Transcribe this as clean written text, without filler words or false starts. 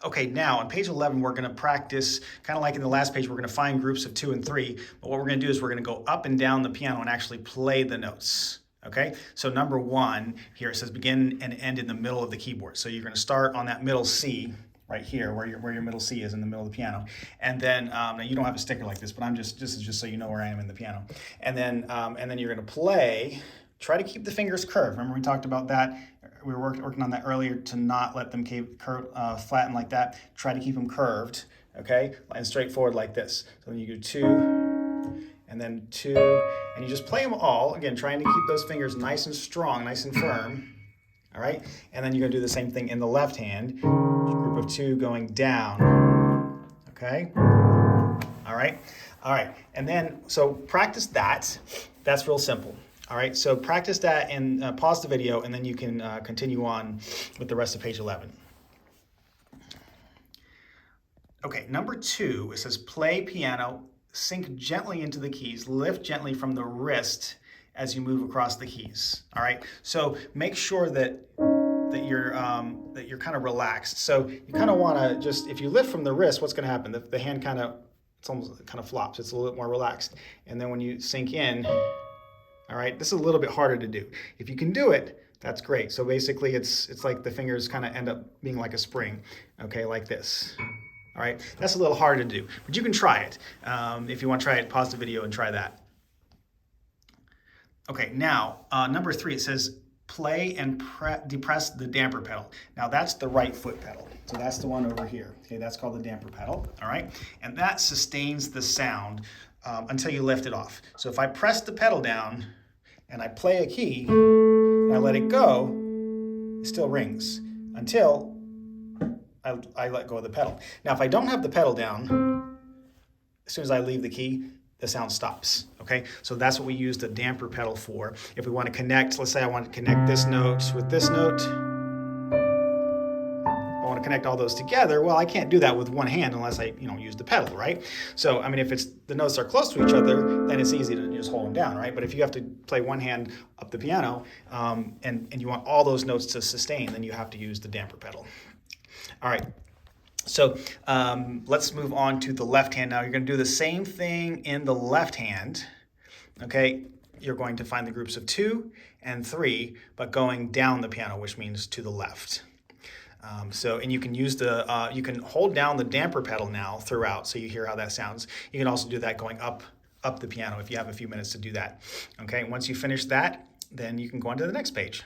Okay, now on page 11, we're going to practice, kind of like in the last page, we're going to find groups of 2 and 3. But what we're going to do is we're going to go up and down the piano and actually play the notes. Okay, so number 1 here, it says begin and end in the middle of the keyboard. So you're going to start on that middle C right here, where your middle C is in the middle of the piano. And then, now you don't have a sticker like this, but this is just so you know where I am in the piano. And then you're going to play. Try to keep the fingers curved. Remember we talked about that? We were working on that earlier, to not let them flatten like that. Try to keep them curved, okay? And straightforward like this. So then you do 2, and then 2, and you just play them all. Again, trying to keep those fingers nice and strong, nice and firm, all right? And then you're gonna do the same thing in the left hand. Group of 2 going down, okay? All right, and then, so practice that. That's real simple. All right, so practice that and pause the video, and then you can continue on with the rest of page 11. Okay, number 2, it says play piano, sink gently into the keys, lift gently from the wrist as you move across the keys. All right, so make sure that you're kind of relaxed. So you kind of want to just, if you lift from the wrist, what's going to happen? The hand kind of, it's almost kind of flops. It's a little bit more relaxed, and then when you sink in. All right, this is a little bit harder to do. If you can do it, that's great. So basically it's like the fingers kind of end up being like a spring, okay, like this. All right, that's a little hard to do, but you can try it. If you want to try it, pause the video and try that. Okay, now number 3, it says play and depress the damper pedal. Now that's the right foot pedal. So that's the one over here. Okay, that's called the damper pedal, all right? And that sustains the sound until you lift it off. So if I press the pedal down and I play a key and I let it go, it still rings until I let go of the pedal. Now if I don't have the pedal down, as soon as I leave the key, the sound stops, okay? So that's what we use the damper pedal for. If we want to connect, let's say I want to connect this note with this note, I want to connect all those together, well, I can't do that with one hand unless I, use the pedal, right? So, I mean, if the notes are close to each other, then it's easy to just hold them down, right? But if you have to play one hand up the piano, and you want all those notes to sustain, then you have to use the damper pedal. All right. So let's move on to the left hand now. You're going to do the same thing in the left hand, okay? You're going to find the groups of 2 and 3, but going down the piano, which means to the left. And you can use you can hold down the damper pedal now throughout, so you hear how that sounds. You can also do that going up the piano if you have a few minutes to do that. Okay, once you finish that, then you can go on to the next page.